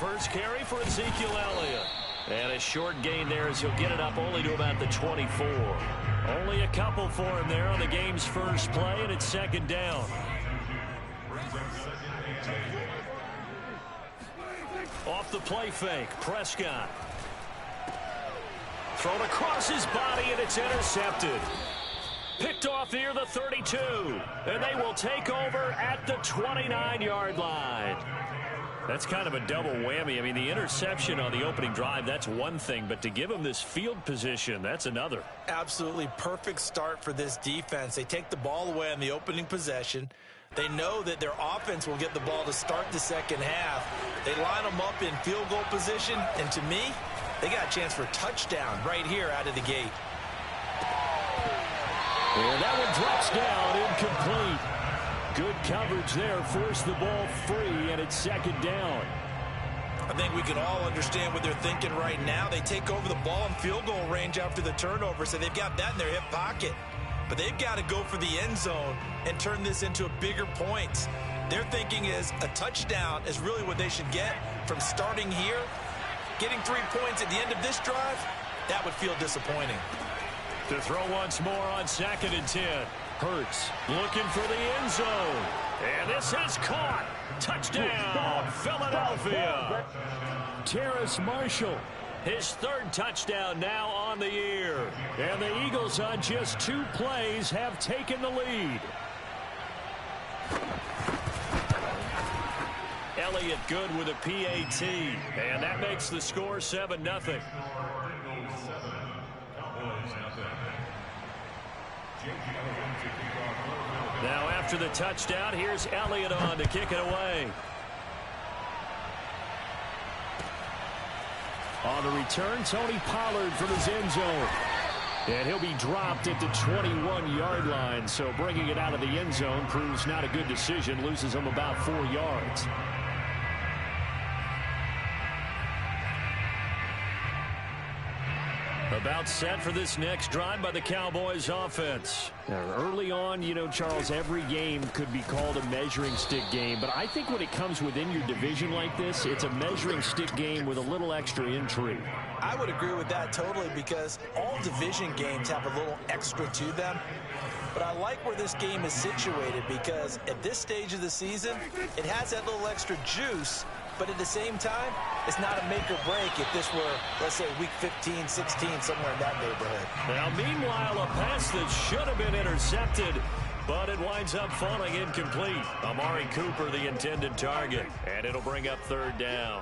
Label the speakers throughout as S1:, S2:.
S1: first carry for Ezekiel Elliott. And a short gain there as he'll get it up only to about the 24. Only a couple for him there on the game's first play, and it's second down. Off the play fake, Prescott. Thrown across his body, and it's intercepted. Picked off near the 32, and they will take over at the 29-yard line. That's kind of a double whammy. I mean, the interception on the opening drive, that's one thing, but to give him this field position, that's another.
S2: Absolutely perfect start for this defense. They take the ball away on the opening possession. They know that their offense will get the ball to start the second half. They line them up in field goal position, and to me, they got a chance for a touchdown right here out of the gate.
S1: And that one drops down, incomplete. Good coverage there, forced the ball free, and it's second down.
S2: I think we can all understand what they're thinking right now. They take over the ball in field goal range after the turnover, so they've got that in their hip pocket. But they've got to go for the end zone and turn this into a bigger point. Their thinking is a touchdown is really what they should get from starting here. Getting 3 points at the end of this drive, that would feel disappointing.
S1: To throw once more on 2nd and 10. Hurts looking for the end zone. And this is caught. Touchdown, Philadelphia. Terrace Marshall, his 3rd touchdown now on the year. And the Eagles on just 2 plays have taken the lead. Elliott good with a PAT. And that makes the score 7-0. Now after the touchdown, here's Elliott on to kick it away. On the return, Tony Pollard from his end zone. And he'll be dropped at the 21-yard line, so bringing it out of the end zone proves not a good decision, loses him about 4 yards. About set for this next drive by the Cowboys offense. Now, early on, you know, Charles, every game could be called a measuring stick game, but I think when it comes within your division like this, it's a measuring stick game with a little extra intrigue.
S2: I would agree with that totally because all division games have a little extra to them. But I like where this game is situated because at this stage of the season, it has that little extra juice. But at the same time, it's not a make or break if this were, let's say, week 15, 16, somewhere in that neighborhood.
S1: Now, meanwhile, a pass that should have been intercepted, but it winds up falling incomplete. Amari Cooper, the intended target, and it'll bring up 3rd down.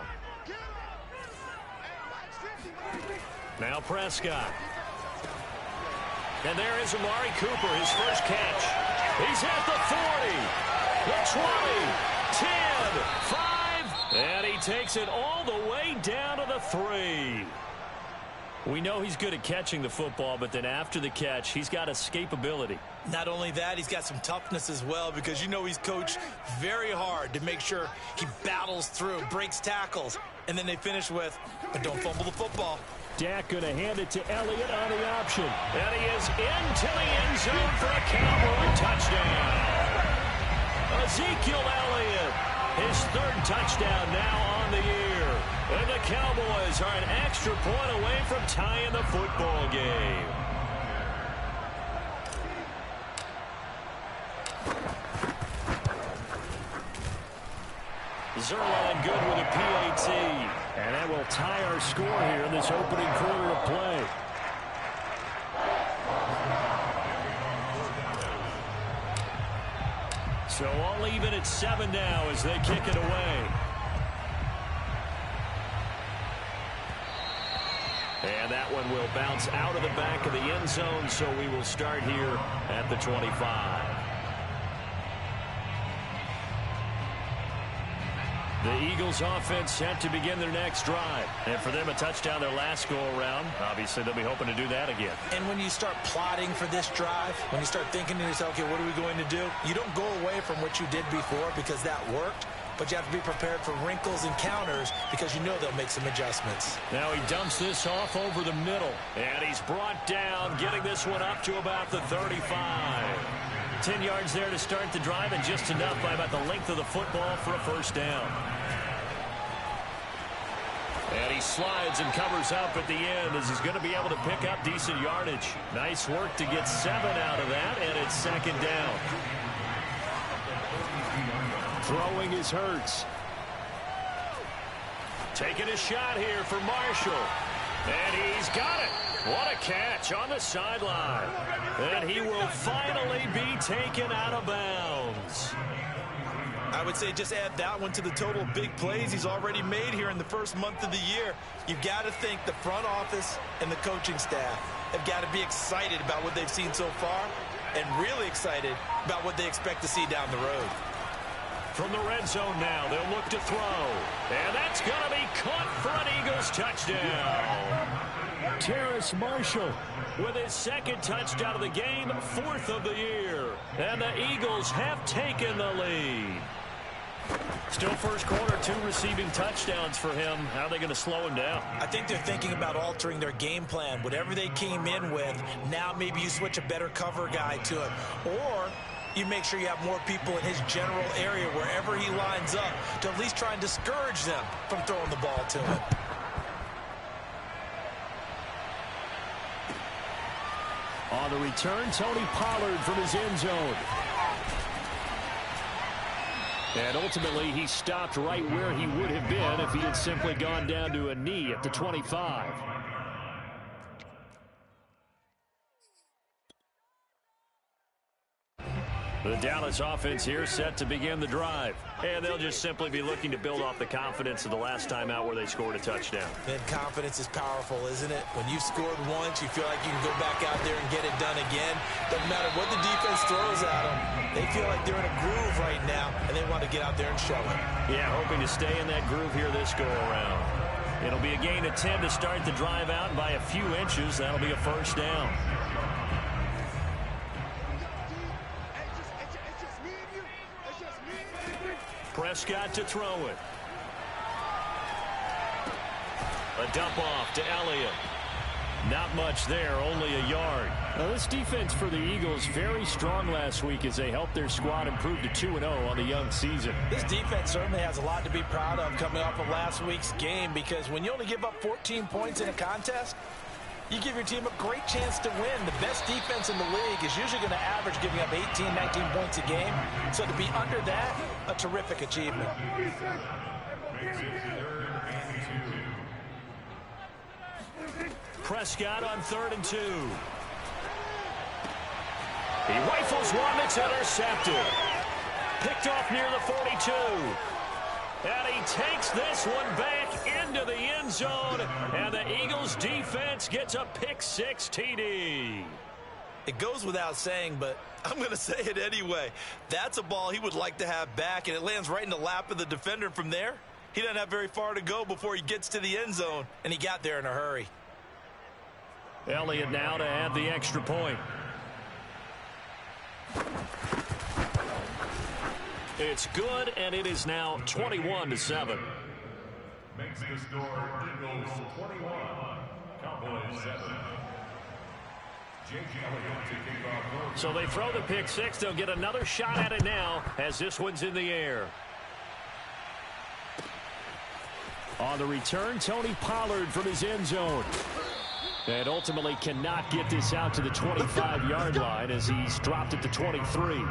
S1: Now Prescott. And there is Amari Cooper, his first catch. He's at the 40, the 20, 10, 5. And he takes it all the way down to the 3. We know he's good at catching the football, but then after the catch, he's got escapability.
S2: Not only that, he's got some toughness as well because you know he's coached very hard to make sure he battles through, breaks tackles, and then they finish with, but don't fumble the football.
S1: Dak going to hand it to Elliott on the option. And he is into the end zone for a Cowboy touchdown. Ezekiel Elliott. His 3rd touchdown now on the year. And the Cowboys are an extra point away from tying the football game. Zerline good with a PAT. And that will tie our score here in this opening quarter of play. So all even at 7 now as they kick it away. And that one will bounce out of the back of the end zone, so we will start here at the 25. The Eagles offense set to begin their next drive. And for them, a touchdown their last go-around. Obviously, they'll be hoping to do that again.
S2: And when you start plotting for this drive, when you start thinking to yourself, okay, what are we going to do? You don't go away from what you did before because that worked. But you have to be prepared for wrinkles and counters because you know they'll make some adjustments.
S1: Now he dumps this off over the middle. And he's brought down, getting this one up to about the 35. 10 yards there to start the drive, and just enough by about the length of the football for a first down. And he slides and covers up at the end as he's going to be able to pick up decent yardage. Nice work to get 7 out of that, and it's second down. Throwing is Hurts. Taking a shot here for Marshall. And he's got it. What a catch on the sideline. And he will finally be taken out of bounds.
S2: I would say just add that one to the total of big plays he's already made here in the first month of the year. You've got to think the front office and the coaching staff have got to be excited about what they've seen so far and really excited about what they expect to see down the road.
S1: From the red zone now, they'll look to throw. And that's going to be caught for an Eagles touchdown. Terrace Marshall with his second touchdown of the game, 4th of the year. And the Eagles have taken the lead. Still first quarter, 2 receiving touchdowns for him. How are they going to slow him down?
S2: I think they're thinking about altering their game plan. Whatever they came in with, now maybe you switch a better cover guy to it. Or you make sure you have more people in his general area wherever he lines up to at least try and discourage them from throwing the ball to him.
S1: On the return, Tony Pollard from his end zone. And ultimately, he stopped right where he would have been if he had simply gone down to a knee at the 25. The Dallas offense here set to begin the drive. And they'll just simply be looking to build off the confidence of the last time out where they scored a touchdown.
S2: And confidence is powerful, isn't it? When you've scored once, you feel like you can go back out there and get it done again. Doesn't matter what the defense throws at them. They feel like they're in a groove right now, and they want to get out there and show it.
S1: Yeah, hoping to stay in that groove here this go-around. It'll be a gain of 10 to start the drive out, and by a few inches, that'll be a first down. Prescott to throw it. A dump off to Elliott. Not much there, only a yard. Now, this defense for the Eagles very strong last week as they helped their squad improve to 2-0 on the young season.
S2: This defense certainly has a lot to be proud of coming off of last week's game, because when you only give up 14 points in a contest, you give your team a great chance to win. The best defense in the league is usually going to average giving up 18, 19 points a game. So to be under that, a terrific achievement.
S1: Prescott on 3rd and 2. He rifles one that's intercepted. Picked off near the 42. And he takes this one back into the end zone. And the Eagles defense gets a pick-6 TD.
S2: It goes without saying, but I'm going to say it anyway. That's a ball he would like to have back, and it lands right in the lap of the defender from there. He doesn't have very far to go before he gets to the end zone, and he got there in a hurry.
S1: Elliott now to add the extra point. It's good, and it is now 21-7.
S3: Makes the score Eagles 21, Cowboys 7.
S1: So they throw the pick-6. They'll get another shot at it now as this one's in the air. On the return, Tony Pollard from his end zone. And ultimately cannot get this out to the 25-yard line as he's dropped at the 23.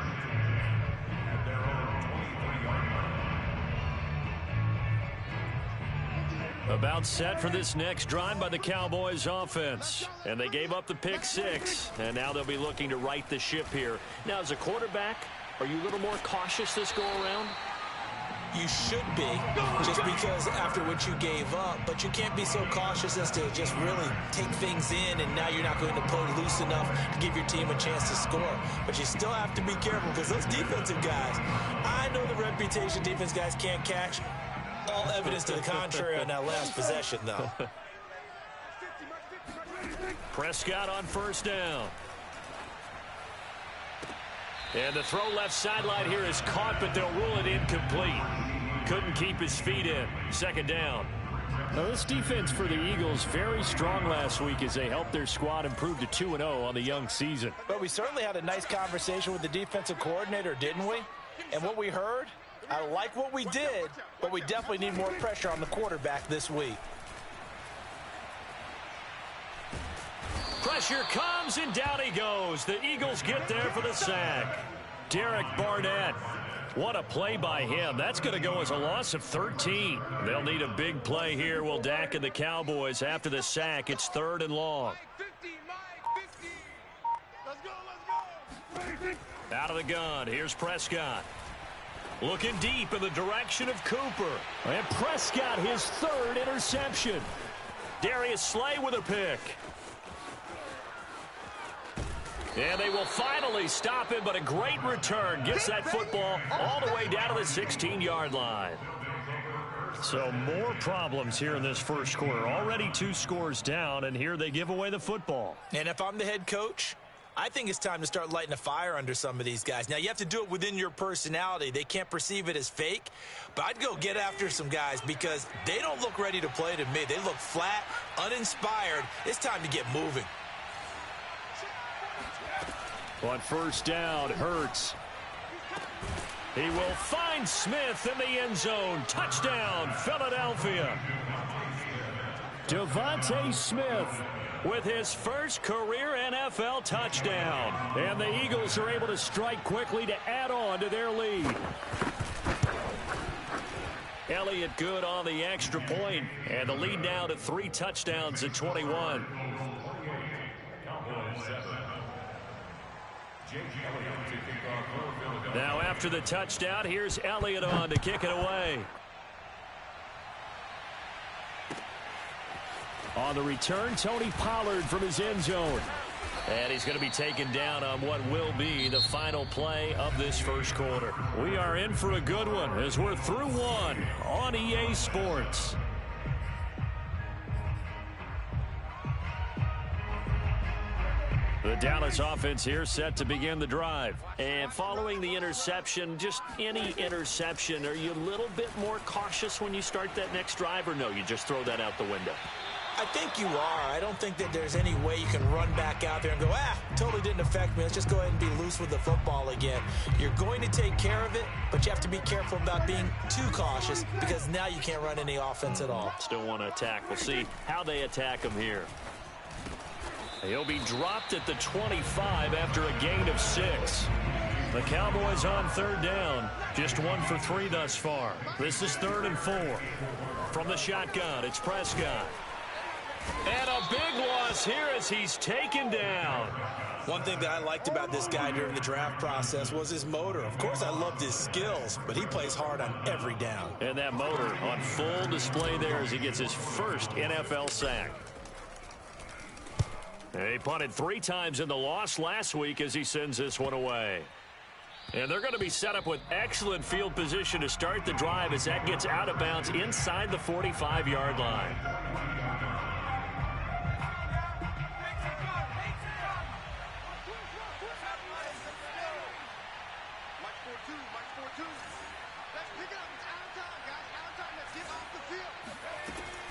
S1: About set for this next drive by the Cowboys offense. And they gave up the pick-6. And now they'll be looking to right the ship here. Now, as a quarterback, are you a little more cautious this go-around?
S2: You should be, just because after what you gave up. But you can't be so cautious as to just really take things in, and now you're not going to play loose enough to give your team a chance to score. But you still have to be careful, because those defensive guys, I know the reputation defense guys can't catch. All evidence to the contrary on that last possession, though.
S1: Prescott on first down. And the throw left sideline here is caught, but they'll rule it incomplete. Couldn't keep his feet in. Second down. Now, this defense for the Eagles very strong last week as they helped their squad improve to 2-0 on the young season.
S2: But we certainly had a nice conversation with the defensive coordinator, didn't we? And what we heard, I like what we did, but we definitely need more pressure on the quarterback this week.
S1: pressure comes, and down he goes. The Eagles get there for the sack. Derek Barnett. What a play by him. That's going to go as a loss of 13. They'll need a big play here. Will Dak and the Cowboys after the sack. It's 3rd and long. Out of the gun. Here's Prescott. Looking deep in the direction of Cooper. And Prescott, his 3rd interception. Darius Slay with a pick. And they will finally stop him, but a great return. Gets that football all the way down to the 16-yard line. So more problems here in this first quarter. Already 2 scores down, and here they give away the football.
S2: And if I'm the head coach, I think it's time to start lighting a fire under some of these guys. Now, you have to do it within your personality. They can't perceive it as fake. But I'd go get after some guys because they don't look ready to play to me. They look flat, uninspired. It's time to get moving.
S1: On first down, Hurts. He will find Smith in the end zone. Touchdown, Philadelphia. Devontae Smith with his first career NFL touchdown. And the Eagles are able to strike quickly to add on to their lead. Elliott good on the extra point, and the lead now to 3 touchdowns at 21. Now after the touchdown, here's Elliott on to kick it away. On the return, Tony Pollard from his end zone. And he's going to be taken down on what will be the final play of this first quarter. We are in for a good one as we're through 1 on EA Sports. The Dallas offense here set to begin the drive. And following the interception, just any interception, are you a little bit more cautious when you start that next drive, or no, you just throw that out the window?
S2: I think you are. I don't think that there's any way you can run back out there and go, totally didn't affect me. Let's just go ahead and be loose with the football again. You're going to take care of it, but you have to be careful about being too cautious because now you can't run any offense at all.
S1: Still want to attack. We'll see how they attack him here. He'll be dropped at the 25 after a gain of 6. The Cowboys on 3rd down. Just 1 for 3 thus far. This is 3rd and 4. From the shotgun, it's Prescott. And a big loss here as he's taken down.
S2: One thing that I liked about this guy during the draft process was his motor. Of course, I loved his skills, but he plays hard on every down.
S1: And that motor on full display there as he gets his first NFL sack. He punted 3 times in the loss last week as he sends this one away. And they're going to be set up with excellent field position to start the drive as that gets out of bounds inside the 45-yard line.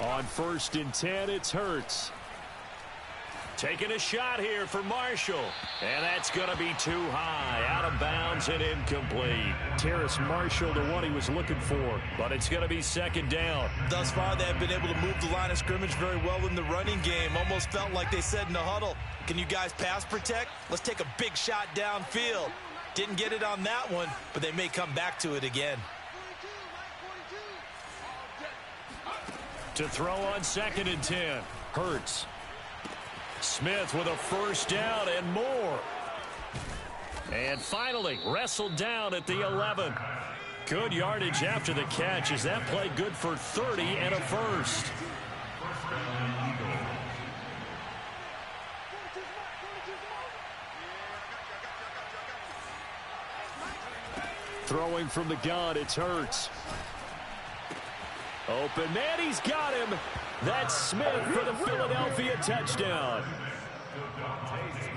S1: On 1st and 10, it's Hurts. Taking a shot here for Marshall. And that's going to be too high. Out of bounds and incomplete. Terrace Marshall, the one he was looking for. But it's going to be 2nd down.
S2: Thus far, they have been able to move the line of scrimmage very well in the running game. Almost felt like they said in the huddle, can you guys pass protect? Let's take a big shot downfield. Didn't get it on that one, but they may come back to it again.
S1: To throw on 2nd and 10. Hurts. Smith with a first down and more. And finally wrestled down at the 11. Good yardage after the catch as that play good for 30 and a first. Throwing from the gun, it's Hurts. Open man, he's got him. That's Smith for the Philadelphia touchdown.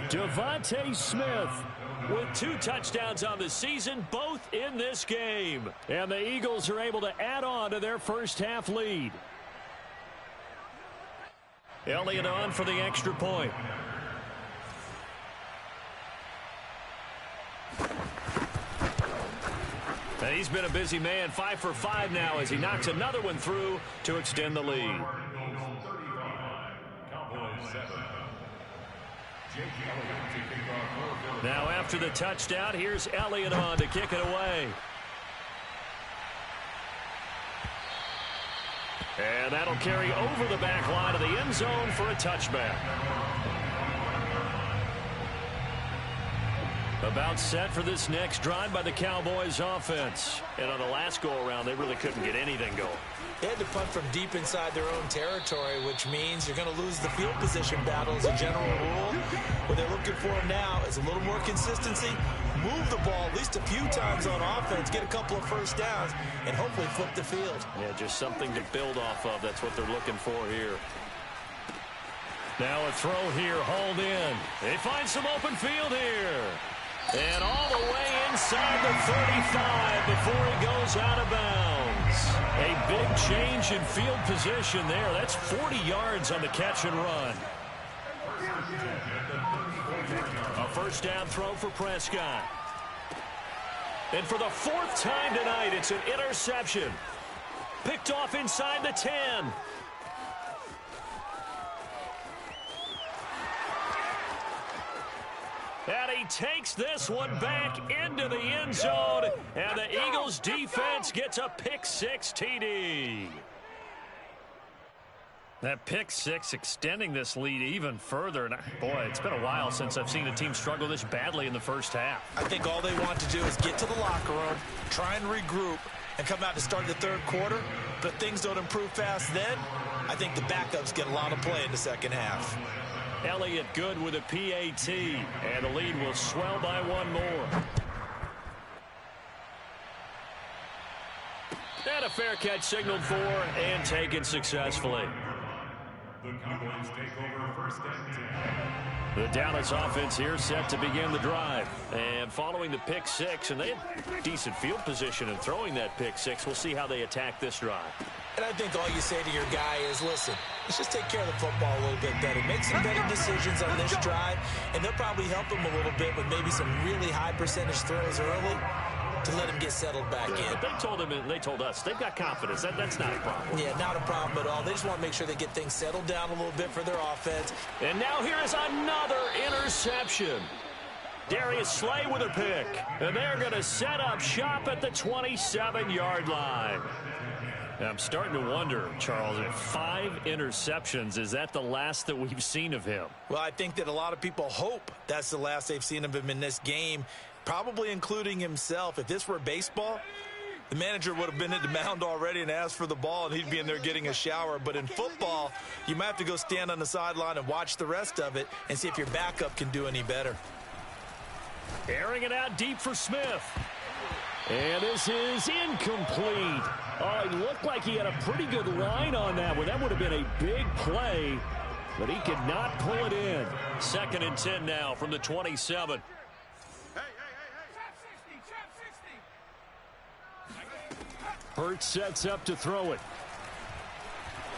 S1: Devontae Smith with 2 touchdowns on the season, both in this game. And the Eagles are able to add on to their first half lead. Elliott on for the extra point. And he's been a busy man, 5 for 5 now as he knocks another one through to extend the lead. Now after the touchdown, here's Elliott on to kick it away. And that'll carry over the back line of the end zone for a touchback. About set for this next drive by the Cowboys offense. And on the last go-around, they really couldn't get anything going.
S2: They had to punt from deep inside their own territory, which means you're going to lose the field position battle as a general rule. What they're looking for now is a little more consistency, move the ball at least a few times on offense, get a couple of first downs, and hopefully flip the field.
S1: Yeah, just something to build off of. That's what they're looking for here. Now a throw here, hauled in. They find some open field here. And all the way inside the 35 before he goes out of bounds. A big change in field position there. That's 40 yards on the catch and run. A first down throw for Prescott. And for the fourth time tonight, it's an interception. Picked off inside the 10. And he takes this one back into the end zone. And the Eagles defense gets a pick-6 TD. That pick-6 extending this lead even further. And boy, it's been a while since I've seen a team struggle this badly in the first half.
S2: I think all they want to do is get to the locker room, try and regroup, and come out to start the third quarter. But if things don't improve fast then, I think the backups get a lot of play in the second half.
S1: Elliott good with a PAT, and the lead will swell by one more. And a fair catch signaled for and taken successfully.
S3: The Cowboys take over first and 10.
S1: The Dallas offense here set to begin the drive. And following the pick-6, and they had decent field position in throwing that pick-6. We'll see how they attack this drive.
S2: And I think all you say to your guy is, listen, let's just take care of the football a little bit better. Make some better decisions on this drive, and they'll probably help him a little bit with maybe some really high percentage throws early to let him get settled back in.
S1: But they told him, and they told us, they've got confidence. That's not a problem.
S2: Yeah, not a problem at all. They just want to make sure they get things settled down a little bit for their offense.
S1: And now here is another interception. Darius Slay with a pick. And they're going to set up shop at the 27-yard line. I'm starting to wonder, Charles, if 5 interceptions, is that the last that we've seen of him?
S2: Well, I think that a lot of people hope that's the last they've seen of him in this game, probably including himself. If this were baseball, the manager would have been at the mound already and asked for the ball, and he'd be in there getting a shower. But in football, you might have to go stand on the sideline and watch the rest of it and see if your backup can do any better.
S1: Airing it out deep for Smith. And this is incomplete. Oh, it looked like he had a pretty good line on that one. That would have been a big play, but he could not pull it in. 2nd and 10 now from the 27. Hurts sets up to throw it.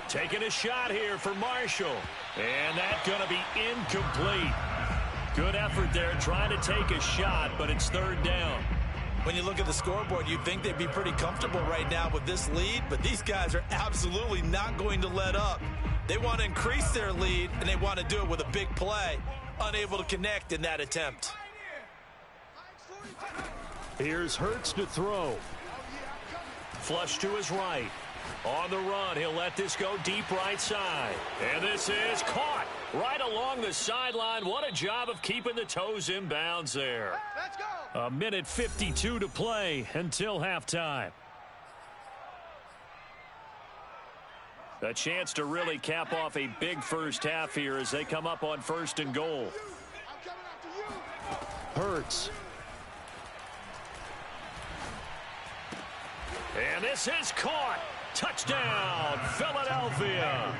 S1: Taking a shot here for Marshall. And that's going to be incomplete. Good effort there trying to take a shot, but it's 3rd down.
S2: When you look at the scoreboard, you'd think they'd be pretty comfortable right now with this lead, but these guys are absolutely not going to let up. They want to increase their lead, and they want to do it with a big play. Unable to connect in that attempt.
S1: Here's Hurts to throw. Flush to his right. On the run, he'll let this go deep right side. And this is caught right along the sideline. What a job of keeping the toes in bounds there.
S4: Let's go.
S1: A minute 52 to play until halftime. A chance to really cap off a big first half here as they come up on 1st and goal. Hurts. And this is caught. Touchdown, Philadelphia.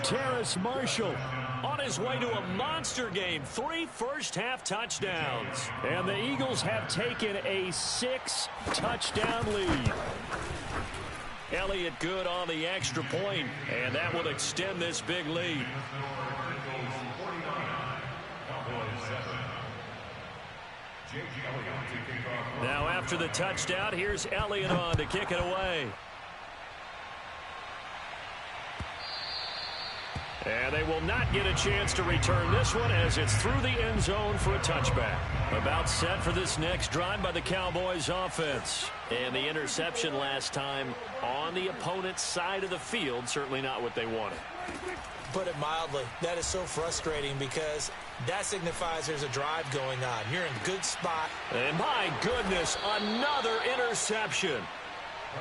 S1: Terrace Marshall on his way to a monster game. 3 first-half touchdowns. And the Eagles have taken a 6-touchdown lead. Elliott good on the extra point, and that will extend this big lead. Now after the touchdown, here's Elliott on to kick it away. And And they will not get a chance to return this one as it's through the end zone for a touchback. About set for this next drive by the Cowboys offense. And the interception last time on the opponent's side of the field, certainly not what they wanted.
S2: Put it mildly, that is so frustrating because that signifies there's a drive going on. You're in a good spot.
S1: And my goodness, another interception.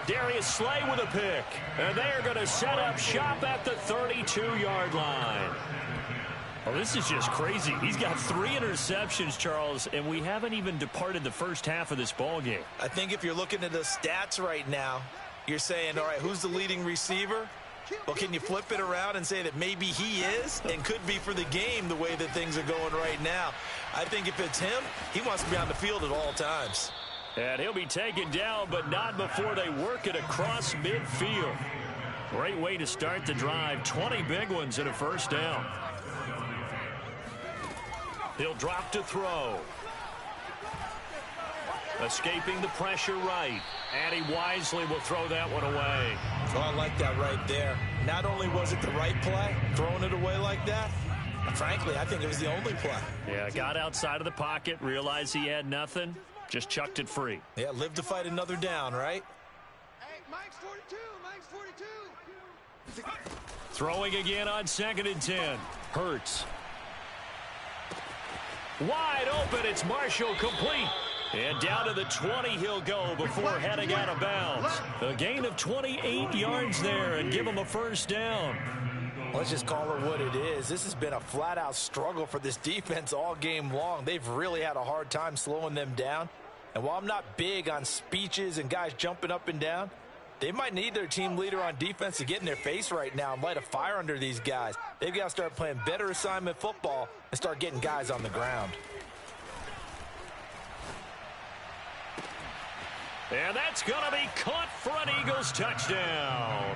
S1: Darius Slay with a pick. And they are going to set up shop at the 32-yard line. Oh, this is just crazy. He's got 3 interceptions, Charles, and we haven't even departed the first half of this ball game.
S2: I think if you're looking at the stats right now, you're saying, all right, who's the leading receiver? Well, can you flip it around and say that maybe he is and could be for the game the way that things are going right now? I think if it's him, he wants to be on the field at all times.
S1: And he'll be taken down, but not before they work it across midfield. Great way to start the drive. 20 big ones and a first down. He'll drop to throw. Escaping the pressure right. And he wisely will throw that one away.
S2: Oh, I like that right there. Not only was it the right play, throwing it away like that, frankly, I think it was the only play.
S1: Yeah, got outside of the pocket, realized he had nothing, just chucked it free.
S2: Yeah, live to fight another down, right?
S4: Hey, Mike's 42, Mike's 42.
S1: Throwing again on 2nd and 10. Hurts. Wide open, it's Marshall, complete. And down to the 20 he'll go before heading out of bounds. A gain of 28 yards there and give him a first down.
S2: Let's just call it what it is. This has been a flat-out struggle for this defense all game long. They've really had a hard time slowing them down. And while I'm not big on speeches and guys jumping up and down, they might need their team leader on defense to get in their face right now and light a fire under these guys. They've got to start playing better assignment football and start getting guys on the ground.
S1: And that's going to be caught for an Eagles touchdown.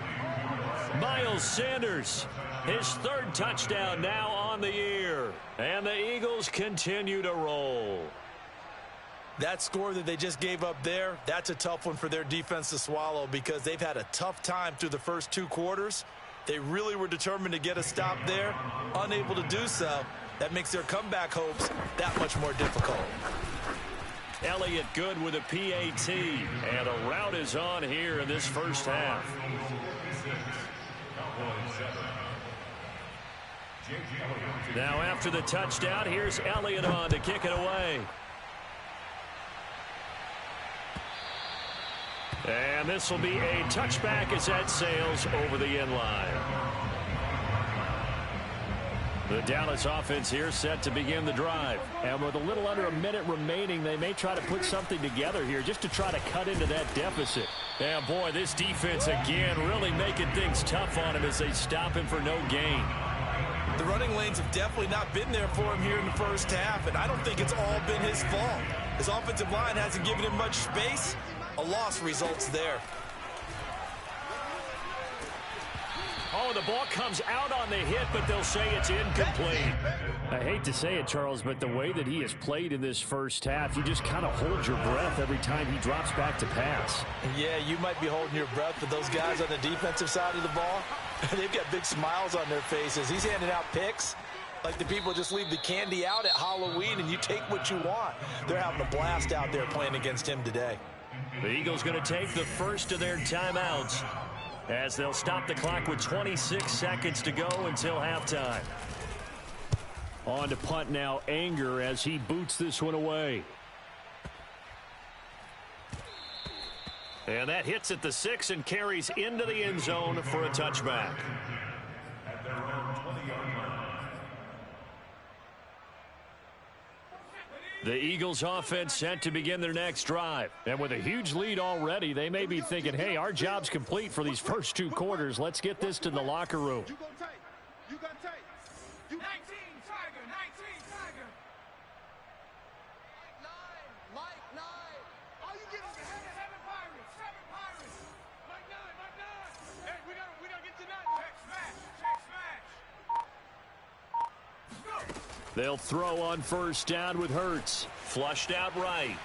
S1: Miles Sanders, his 3rd touchdown now on the year. And the Eagles continue to roll.
S2: That score that they just gave up there, that's a tough one for their defense to swallow because they've had a tough time through the first 2 quarters. They really were determined to get a stop there, unable to do so. That makes their comeback hopes that much more difficult.
S1: Elliott good with a PAT, and a route is on here in this first half. Now after the touchdown, here's Elliott on to kick it away. And this will be a touchback as that sails over the end line. The Dallas offense here set to begin the drive. And with a little under a minute remaining, they may try to put something together here just to try to cut into that deficit. And boy, this defense again really making things tough on him as they stop him for no gain.
S2: The running lanes have definitely not been there for him here in the first half, and I don't think it's all been his fault. His offensive line hasn't given him much space. A loss results there.
S1: Oh, the ball comes out on the hit, but they'll say it's incomplete. I hate to say it, Charles, but the way that he has played in this first half, you just kind of hold your breath every time he drops back to pass.
S2: Yeah, you might be holding your breath, but those guys on the defensive side of the ball, they've got big smiles on their faces. He's handing out picks like the people just leave the candy out at Halloween and you take what you want. They're having a blast out there playing against him today.
S1: The Eagles going to take the first of their timeouts as they'll stop the clock with 26 seconds to go until halftime. On to punt now, Anger, as he boots this one away. And that hits at the 6 and carries into the end zone for a touchback.
S3: At their own 20-yard line.
S1: The Eagles offense set to begin their next drive. And with a huge lead already, they may be thinking, hey, our job's complete for these first 2 quarters. Let's get this to the locker room.
S4: You go tight. You got tight. You 19, Tiger. 19, Tiger. Mike 9. All you get is the 7 Pirates. 7 Pirates. Mike 9. Hey, we gotta get to 9. Check smash. Check smash. Go.
S1: They'll throw on first down with Hurts. Flushed out right.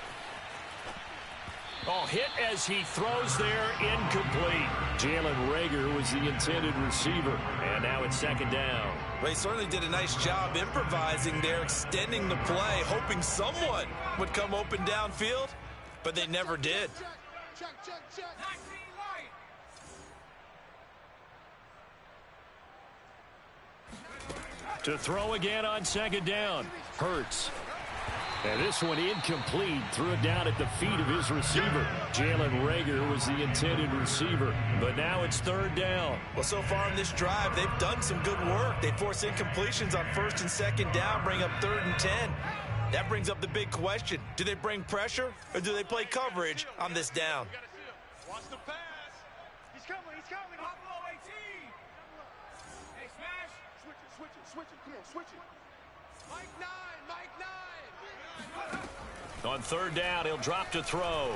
S1: Oh, hit as he throws there, incomplete. Jalen Reagor was the intended receiver, and now it's second down.
S2: They certainly did a nice job improvising there, extending the play, hoping someone would come open downfield, but they never did.
S4: Check.
S1: To throw again on second down. Hurts. And this one incomplete. Threw it down at the feet of his receiver. Jalen Reagor was the intended receiver. But now it's third down.
S2: Well, so far in this drive, they've done some good work. They force incompletions on first and second down, bring up 3rd and 10. That brings up the big question. Do they bring pressure or do they play coverage on this down?
S4: Watch the pass. He's coming. Hop low, 18. Hey, smash. Switch it. Come on, switch it. Mike 9.
S1: On third down, he'll drop to throw.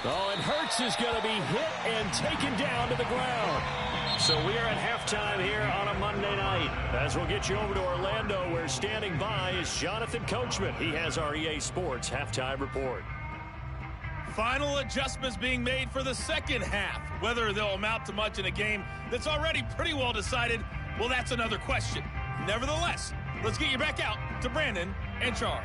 S1: Oh, and Hurts is going to be hit and taken down to the ground. So we are at halftime here on a Monday night. As we'll get you over to Orlando, where standing by is Jonathan Coachman. He has our EA Sports halftime report.
S5: Final adjustments being made for the second half. Whether they'll amount to much in a game that's already pretty well decided, well, that's another question. Nevertheless, let's get you back out to Brandon and Charles.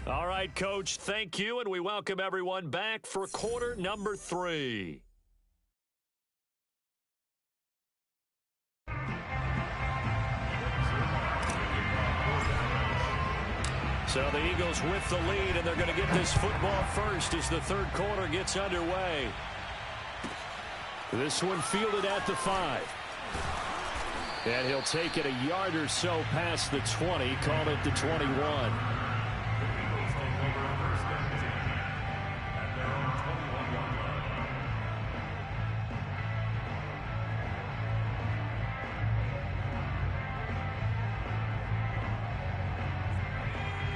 S1: All right, Coach, thank you, and we welcome everyone back for quarter number 3. So the Eagles with the lead, and they're going to get this football first as the third quarter gets underway. This one fielded at the 5. And he'll take it a yard or so past the 20, call it the 21.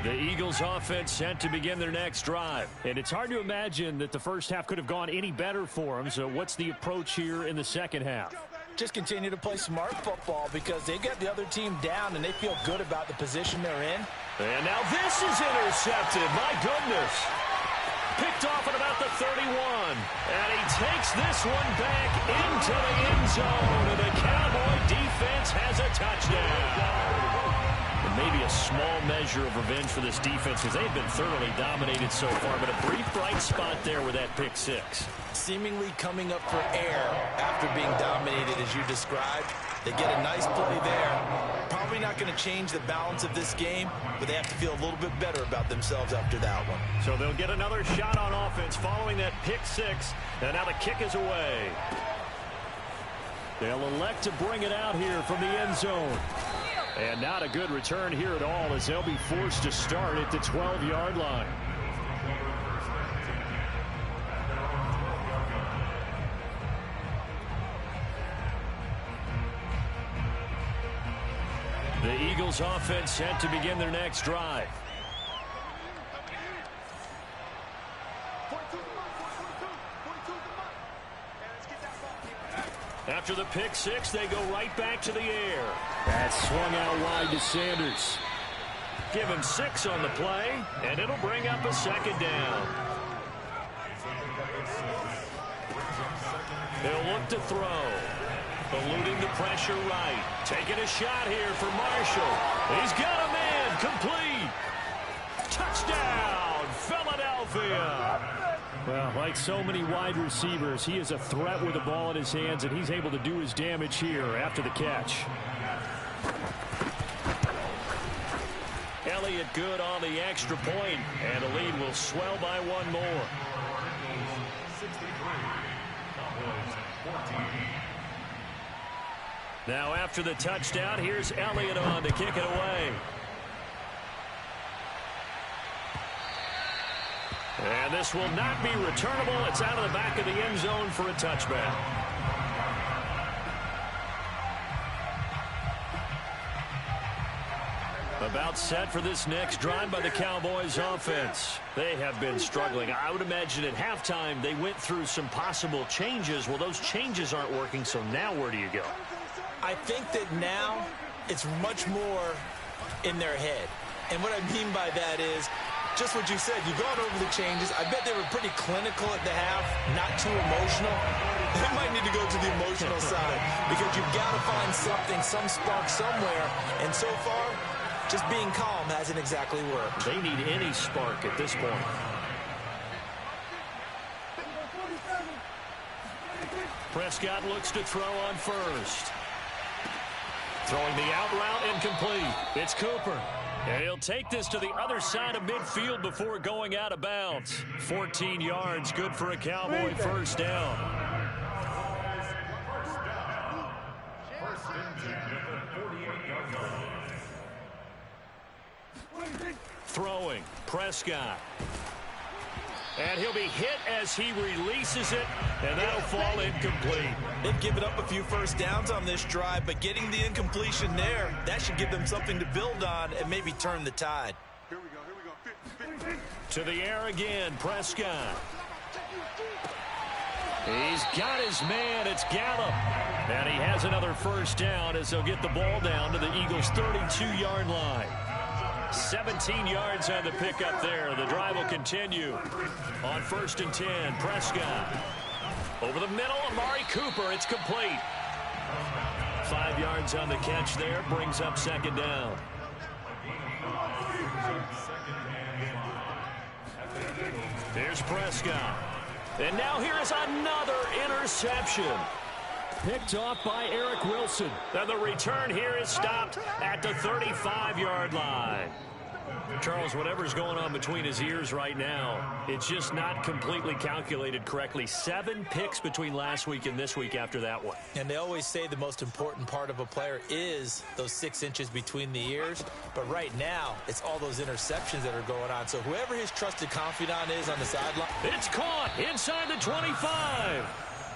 S1: The Eagles offense set to begin their next drive. And it's hard to imagine that the first half could have gone any better for them. So what's the approach here in the second half?
S2: Just continue to play smart football because they've got the other team down and they feel good about the position they're in.
S1: And now this is intercepted. My goodness. Picked off at about the 31. And he takes this one back into the end zone. And the Cowboy defense has a touchdown. And maybe a small measure of revenge for this defense because they've been thoroughly dominated so far. But a brief bright spot there with that pick 6.
S2: Seemingly coming up for air after being dominated as you described. They get a nice play there. Probably not going to change the balance of this game, but they have to feel a little bit better about themselves after that one.
S1: So they'll get another shot on offense following that pick 6. And now the kick is away. They'll elect to bring it out here from the end zone. And not a good return here at all as they'll be forced to start at the 12-yard line. The Eagles offense set to begin their next drive. After the pick 6, they go right back to the air. That's swung out wide to Sanders. Give him 6 on the play, and it'll bring up a second down. He'll look to throw. Eluding the pressure right. Taking a shot here for Marshall. He's got a man. Complete. Touchdown, Philadelphia. Well, like so many wide receivers, he is a threat with the ball in his hands, and he's able to do his damage here after the catch. Elliott good on the extra point, and the lead will swell by one more. Now after the touchdown, here's Elliott on to kick it away. And this will not be returnable. It's out of the back of the end zone for a touchback. About set for this next drive by the Cowboys offense. They have been struggling. I would imagine at halftime they went through some possible changes. Well, those changes aren't working, so now where do you go?
S2: I think that now it's much more in their head. And what I mean by that is Just what you said. You've gone over the changes. I bet they were pretty clinical at the half, not too emotional. They might need to go to the emotional side because you've got to find something, some spark somewhere. And so far, just being calm hasn't exactly worked.
S1: They need any spark at this point. Prescott looks to throw on first. Throwing the out route incomplete. It's Cooper. And he'll take this to the other side of midfield before going out of bounds. 14 yards, good for a Cowboy first down. Throwing, Prescott. And he'll be hit as he releases it, and that'll fall incomplete.
S2: They've given up a few first downs on this drive, but getting the incompletion there, that should give them something to build on and maybe turn the tide.
S4: Here we go.
S1: To the air again, Prescott. He's got his man. It's Gallup. And he has another first down as they'll get the ball down to the Eagles' 32-yard line. 17 yards on the pickup there. The drive will continue. On 1st and 10, Prescott. Over the middle, Amari Cooper. It's complete. 5 yards on the catch there. Brings up 2nd down. Here's Prescott. And now here is another interception. Picked off by Eric Wilson. And the return here is stopped at the 35-yard line. Charles, whatever's going on between his ears right now, it's just not completely calculated correctly. 7 picks between last week and this week after that one.
S2: And they always say the most important part of a player is those 6 inches between the ears. But right now, it's all those interceptions that are going on. So whoever his trusted confidant is on the sideline.
S1: It's caught inside the 25.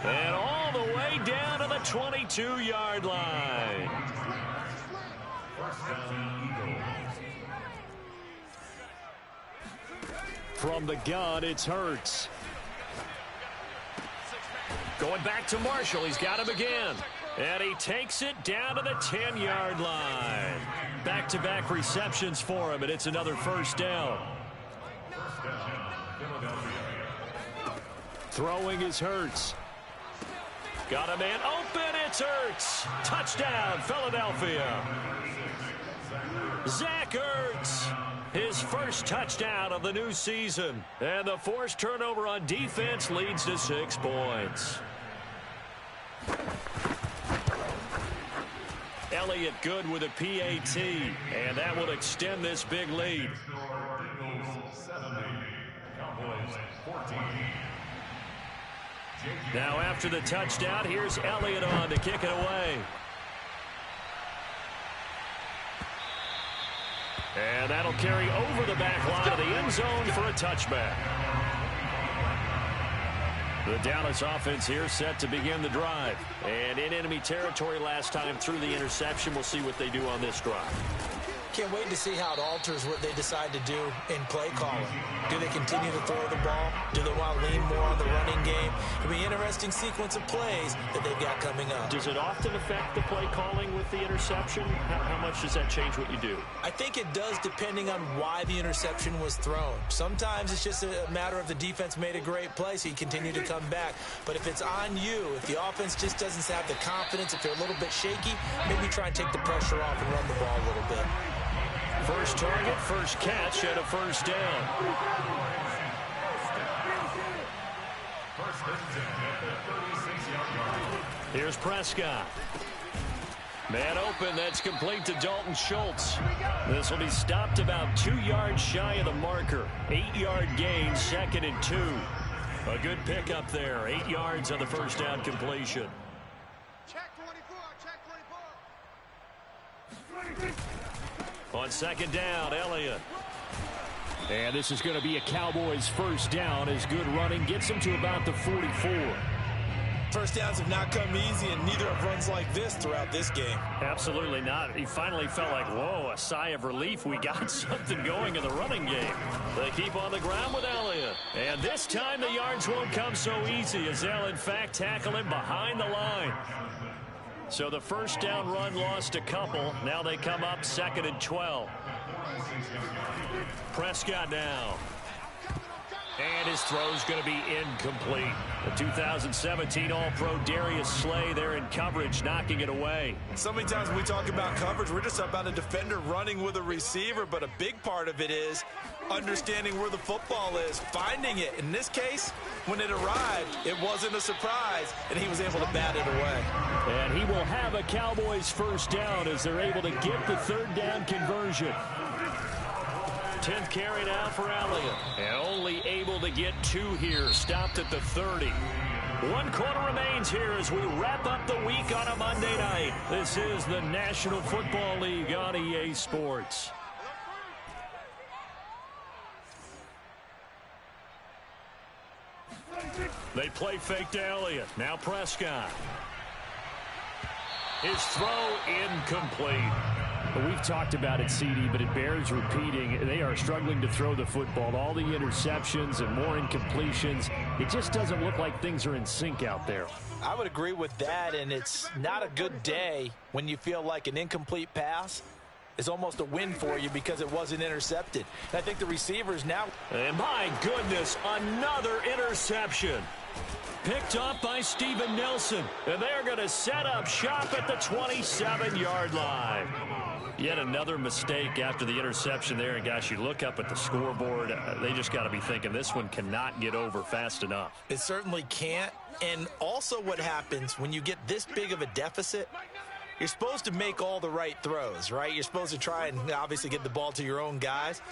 S1: And all the way down to the 22-yard line. From the gun, it's Hurts. Going back to Marshall. He's got him again. And he takes it down to the 10-yard line. Back-to-back receptions for him, and it's another first down. Throwing is Hurts. Got a man open. It's Ertz. Touchdown, Philadelphia. Zach Ertz. His first touchdown of the new season. And the forced turnover on defense leads to 6 points. Elliott good with a PAT. And that will extend this big lead. Now after the touchdown, here's Elliott on to kick it away. And that'll carry over the back line of the end zone for a touchback. The Dallas offense here set to begin the drive. And in enemy territory last time through the interception. We'll see what they do on this drive.
S2: Can't wait to see how it alters what they decide to do in play calling. Do they continue to throw the ball? Do they want to lean more on the running game? It'll be an interesting sequence of plays that they've got coming up.
S1: Does it often affect the play calling with the interception? How much does that change what you do?
S2: I think it does depending on why the interception was thrown. Sometimes it's just a matter of the defense made a great play, so you continue to come back. But if it's on you, if the offense just doesn't have the confidence, if they're a little bit shaky, maybe try and take the pressure off and run the ball a little bit.
S1: First target, first catch, and a first down. Here's Prescott. Man open, that's complete to Dalton Schultz. This will be stopped about 2 yards shy of the marker. 8-yard gain, 2nd and 2. A good pickup there. 8 yards on the first down completion.
S4: Check 24, check 24.
S1: On 2nd down, Elliott. And this is going to be a Cowboys first down as good running gets them to about the 44.
S2: First downs have not come easy, and neither have runs like this throughout this game.
S1: Absolutely not. He finally felt like, whoa, a sigh of relief. We got something going in the running game. They keep on the ground with Elliott. And this time the yards won't come so easy as they'll, in fact, tackle him behind the line. So the first down run lost a couple. Now they come up 2nd and 12. Prescott now. And his throw's going to be incomplete. The 2017 All-Pro Darius Slay there in coverage, knocking it away.
S2: So many times when we talk about coverage, we're just about a defender running with a receiver, but a big part of it is understanding where the football is, finding it. In this case, when it arrived, it wasn't a surprise, and he was able to bat it away.
S1: And he will have a Cowboys first down as they're able to get the third down conversion. 10th carry now for Elliott. And only able to get 2 here. Stopped at the 30. 1 quarter remains here as we wrap up the week on a Monday night. This is the National Football League on EA Sports. They play fake to Elliott. Now Prescott. His throw incomplete.
S6: We've talked about it, CD, but it bears repeating. They are struggling to throw the football. All the interceptions and more incompletions. It just doesn't look like things are in sync out there.
S2: I would agree with that, and it's not a good day when you feel like an incomplete pass is almost a win for you because it wasn't intercepted. And I think the receivers now...
S1: And my goodness, another interception. Picked up by Steven Nelson. And they're going to set up shop at the 27-yard line. Yet another mistake after the interception there. And, gosh, you look up at the scoreboard. They just got to be thinking this one cannot get over fast enough.
S2: It certainly can't. And also what happens when you get this big of a deficit, you're supposed to make all the right throws, right? You're supposed to try and obviously get the ball to your own guys.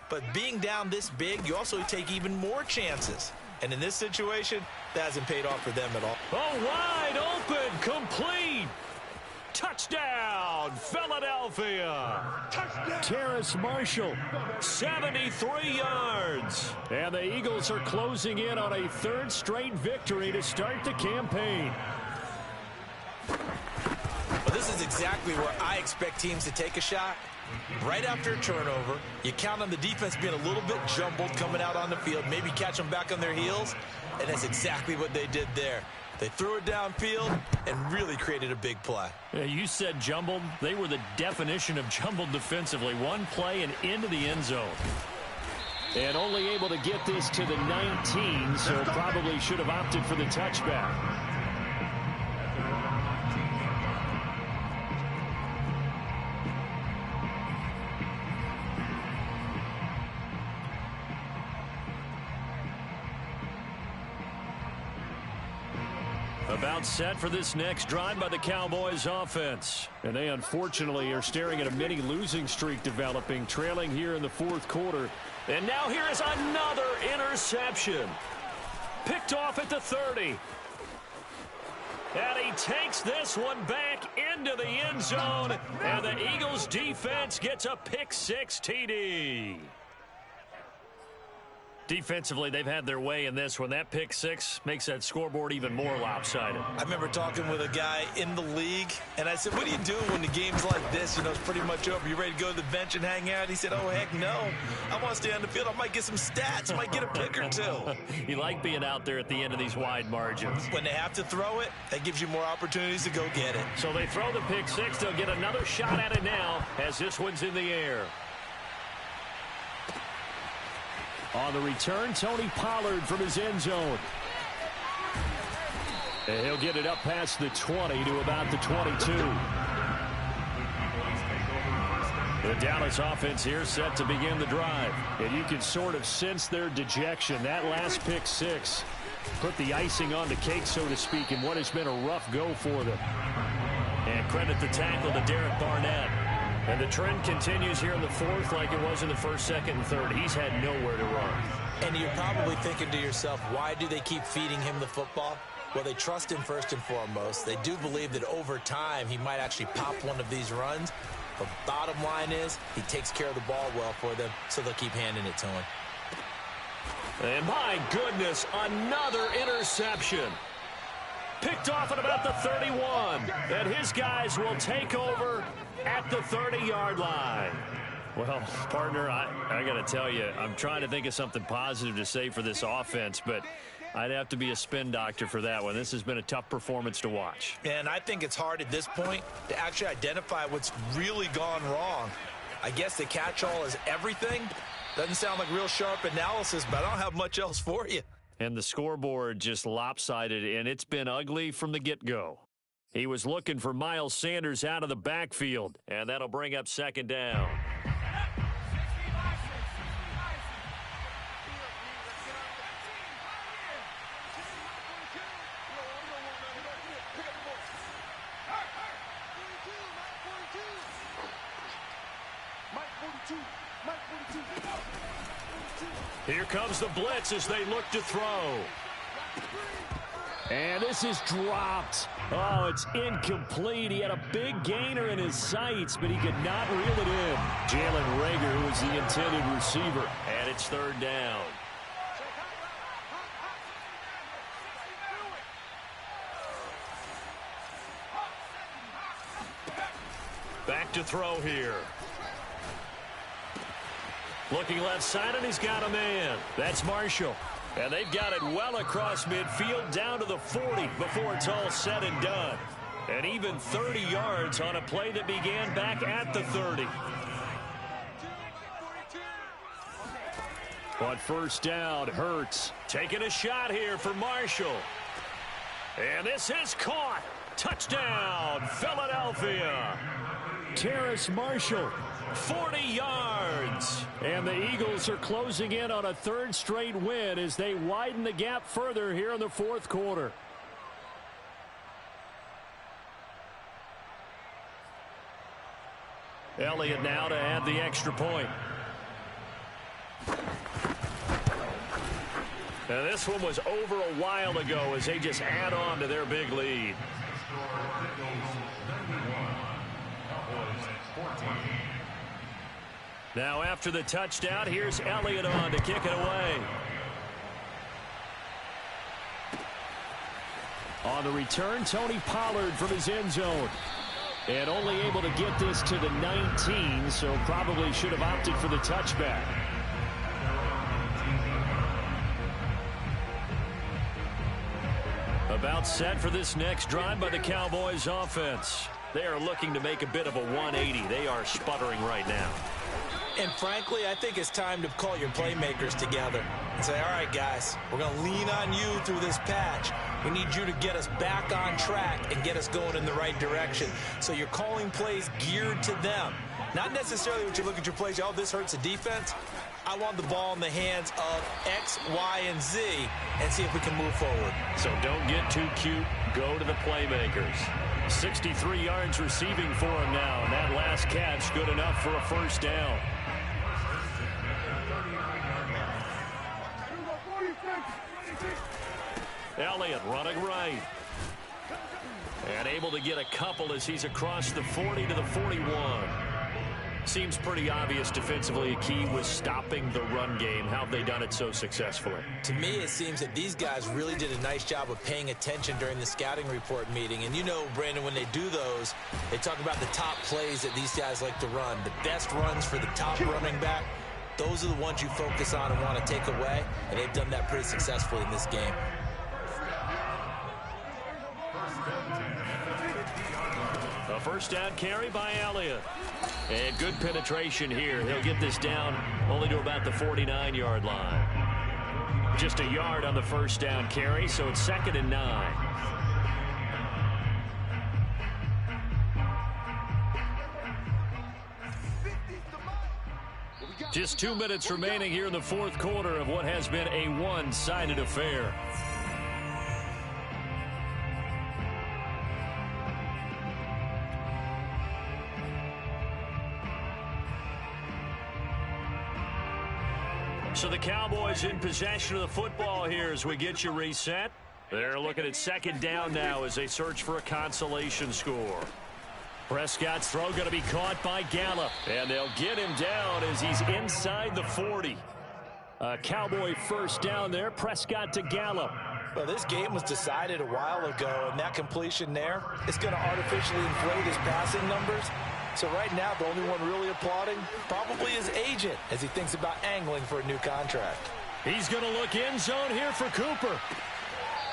S2: But being down this big, you also take even more chances. And in this situation, that hasn't paid off for them at all.
S1: Oh, wide open, complete. Touchdown, Philadelphia.
S6: Touchdown. Terrace Marshall.
S1: 73 yards.
S6: And the Eagles are closing in on a 3rd straight victory to start the campaign.
S2: Well, this is exactly where I expect teams to take a shot. Right after a turnover, you count on the defense being a little bit jumbled coming out on the field, maybe catch them back on their heels, and that's exactly what they did there. They threw it downfield and really created a big play.
S1: You said jumbled. They were the definition of jumbled defensively. One play and into the end zone.
S6: And only able to get this to the 19, so probably should have opted for the touchback.
S1: About set for this next drive by the Cowboys offense.
S6: And they unfortunately are staring at a mini losing streak developing, trailing here in the 4th quarter.
S1: And now here is another interception. Picked off at the 30. And he takes this one back into the end zone. And the Eagles defense gets a pick-6 TD. Defensively, they've had their way in this one. That pick-6 makes that scoreboard even more lopsided.
S2: I remember talking with a guy in the league, and I said, what do you do when the game's like this? You know, it's pretty much over. You ready to go to the bench and hang out? He said, oh, heck no. I want to stay on the field. I might get some stats. I might get a pick or 2.
S1: You like being out there at the end of these wide margins.
S2: When they have to throw it, that gives you more opportunities to go get it.
S1: So they throw the pick-6. They'll get another shot at it now as this one's in the air.
S6: On the return, Tony Pollard from his end zone. And he'll get it up past the 20 to about the 22. The Dallas offense here set to begin the drive. And you can sort of sense their dejection. That last pick-6 put the icing on the cake, so to speak, in what has been a rough go for them.
S1: And credit the tackle to Derek Barnett. And the trend continues here in the 4th like it was in the 1st, 2nd, and 3rd. He's had nowhere to run.
S2: And you're probably thinking to yourself, why do they keep feeding him the football? Well, they trust him first and foremost. They do believe that over time he might actually pop one of these runs. But bottom line is he takes care of the ball well for them, so they'll keep handing it to him.
S1: And my goodness, another interception. Picked off at about the 31. And his guys will take over at the 30-yard line.
S6: Well, partner, I got to tell you, I'm trying to think of something positive to say for this offense, but I'd have to be a spin doctor for that one. This has been a tough performance to watch.
S2: And I think it's hard at this point to actually identify what's really gone wrong. I guess the catch-all is everything. Doesn't sound like real sharp analysis, but I don't have much else for you.
S6: And the scoreboard just lopsided, and it's been ugly from the get-go. He was looking for Miles Sanders out of the backfield, and that'll bring up second down. Here comes the blitz as they look to throw. And this is dropped. Oh, it's incomplete. He had a big gainer in his sights, but he could not reel it in. Jalen Reagor, who was the intended receiver. And it's third down. Back to throw here. Looking left side, and he's got a man. That's Marshall. And they've got it well across midfield down to the 40 before it's all said and done. And even 30 yards on a play that began back at the 30. But first down, Hurts taking a shot here for Marshall. And this is caught. Touchdown, Philadelphia. Terrace Marshall, 40 yards. And the Eagles are closing in on a third straight win as they widen the gap further here in the fourth quarter. Elliott now to add the extra point. And this one was over a while ago as they just add on to their big lead. Now after the touchdown, here's Elliott on to kick it away. On the return, Tony Pollard from his end zone. And only able to get this to the 19, so probably should have opted for the touchback. About set for this next drive by the Cowboys offense. They are looking to make a bit of a 180. They are sputtering right now.
S2: And frankly, I think it's time to call your playmakers together and say, all right, guys, we're going to lean on you through this patch. We need you to get us back on track and get us going in the right direction. So you're calling plays geared to them. Not necessarily what you look at your plays, oh, this hurts the defense. I want the ball in the hands of X, Y, and Z and see if we can move forward.
S6: So don't get too cute. Go to the playmakers. 63 yards receiving for him now, and that last catch good enough for a first down. Elliott running right. And able to get a couple as he's across the 40 to the 41. Seems pretty obvious defensively. A key was stopping the run game. How have they done it so successfully?
S2: To me, it seems that these guys really did a nice job of paying attention during the scouting report meeting. And you know, Brandon, when they do those, they talk about the top plays that these guys like to run. The best runs for the top running back. Those are the ones you focus on and want to take away. And they've done that pretty successfully in this game.
S6: A first down carry by Elliott. And good penetration here. He'll get this down only to about the 49-yard line. Just a yard on the first down carry, so it's 2nd and 9. Just 2 minutes remaining here in the fourth quarter of what has been a one-sided affair. So the Cowboys in possession of the football here as we get you reset. They're looking at 2nd down now as they search for a consolation score. Prescott's throw going to be caught by Gallup. And they'll get him down as he's inside the 40. A Cowboy first down there. Prescott to Gallup.
S2: Well, this game was decided a while ago, and that completion there is going to artificially inflate his passing numbers. So right now, the only one really applauding probably his agent as he thinks about angling for a new contract.
S6: He's going to look end zone here for Cooper.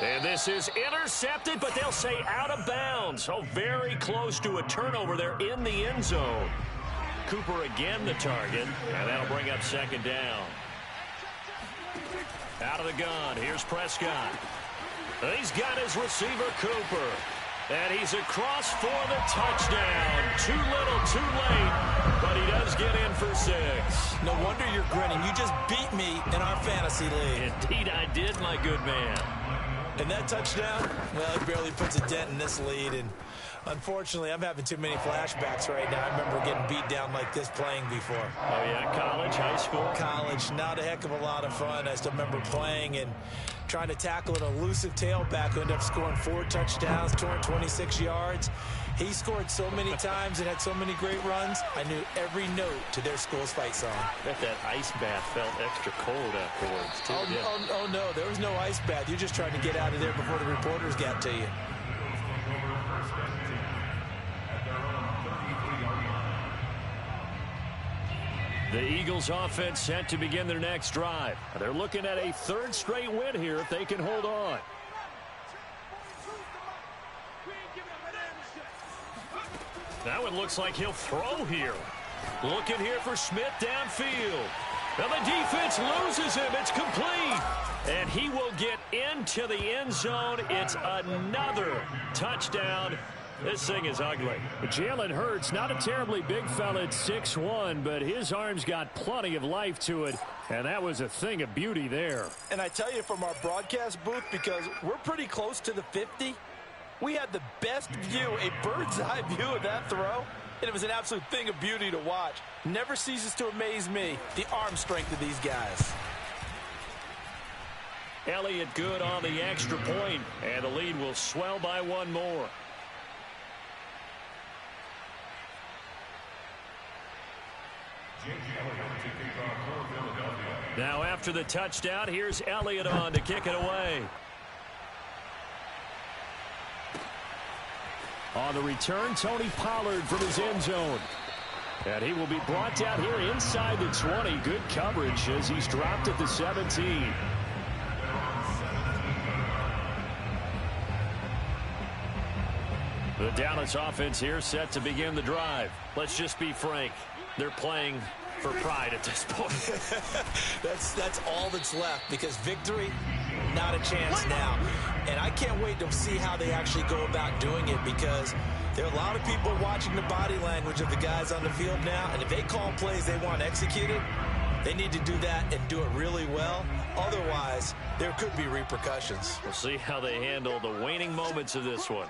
S6: And this is intercepted, but they'll say out of bounds. Oh, very close to a turnover there in the end zone. Cooper again the target, and that'll bring up second down. Out of the gun, here's Prescott. He's got his receiver, Cooper. And he's across for the touchdown. Too little, too late, but he does get in for 6.
S2: No wonder you're grinning. You just beat me in our fantasy league.
S6: Indeed I did, my good man.
S2: And that touchdown, well, it barely puts a dent in this lead. And unfortunately, I'm having too many flashbacks right now. I remember getting beat down like this playing before.
S6: Oh, yeah, college, high school?
S2: College, not a heck of a lot of fun. I still remember playing and trying to tackle an elusive tailback who ended up scoring 4 touchdowns, 226 yards. He scored so many times and had so many great runs, I knew every note to their school's fight song.
S6: I bet that ice bath felt extra cold afterwards, too.
S2: Oh, no, there was no ice bath. You're just trying to get out of there before the reporters got to you.
S6: The Eagles offense set to begin their next drive. They're looking at a 3rd straight win here if they can hold on. Now it looks like he'll throw here. Looking here for Smith downfield. Now the defense loses him. It's complete. And he will get into the end zone. It's another touchdown. This thing is ugly. Jalen Hurts, not a terribly big fella at 6'1", but his arms got plenty of life to it, and that was a thing of beauty there.
S2: And I tell you from our broadcast booth, because we're pretty close to the 50, we had the best view, a bird's eye view of that throw, and it was an absolute thing of beauty to watch. Never ceases to amaze me, the arm strength of these guys.
S6: Elliott good on the extra point, and the lead will swell by 1 more. Now after the touchdown, here's Elliott on to kick it away. On the return, Tony Pollard from his end zone. And he will be brought down here inside the 20. Good coverage as he's dropped at the 17. The Dallas offense here set to begin the drive. Let's just be frank. They're playing for pride at this point.
S2: That's all that's left, because victory, not a chance now. And I can't wait to see how they actually go about doing it, because there are a lot of people watching the body language of the guys on the field now, and if they call plays they want executed, they need to do that and do it really well. Otherwise, there could be repercussions.
S6: We'll see how they handle the waning moments of this one.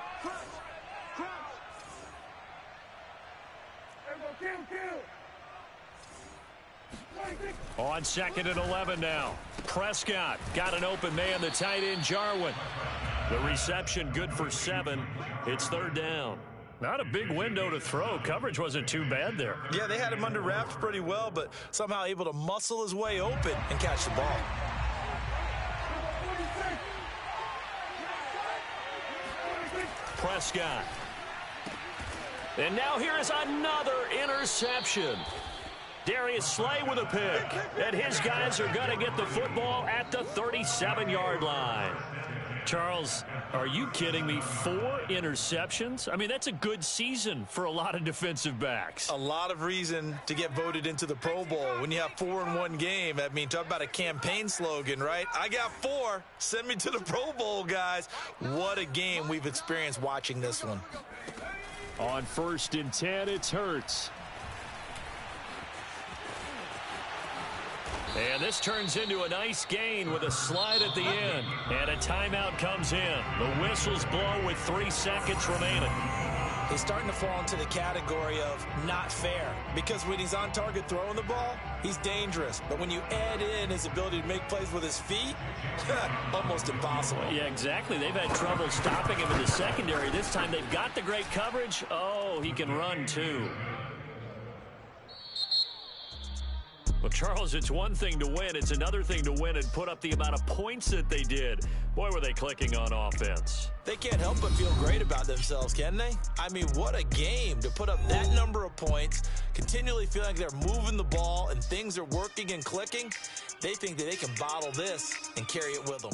S6: On 2nd and 11 now. Prescott got an open man, the tight end Jarwin. The reception good for 7. It's 3rd down. Not a big window to throw. Coverage wasn't too bad there.
S2: Yeah, they had him under wraps pretty well, but somehow able to muscle his way open and catch the ball.
S6: Prescott. And now here is another interception. Darius Slay with a pick. And his guys are going to get the football at the 37-yard line. Charles, are you kidding me? 4 interceptions? I mean, that's a good season for a lot of defensive backs.
S2: A lot of reason to get voted into the Pro Bowl. When you have 4 in one game, I mean, talk about a campaign slogan, right? I got 4. Send me to the Pro Bowl, guys. What a game we've experienced watching this one.
S6: On 1st and 10, it's Hurts. And this turns into a nice gain with a slide at the end. And a timeout comes in. The whistles blow with 3 seconds remaining.
S2: He's starting to fall into the category of not fair. Because when he's on target throwing the ball, he's dangerous. But when you add in his ability to make plays with his feet, almost impossible.
S6: Yeah, exactly. They've had trouble stopping him in the secondary. This time they've got the great coverage. Oh, he can run too. Well, Charles, it's one thing to win. It's another thing to win and put up the amount of points that they did. Boy, were they clicking on offense.
S2: They can't help but feel great about themselves, can they? I mean, what a game to put up that number of points, continually feeling like they're moving the ball and things are working and clicking. They think that they can bottle this and carry it with them.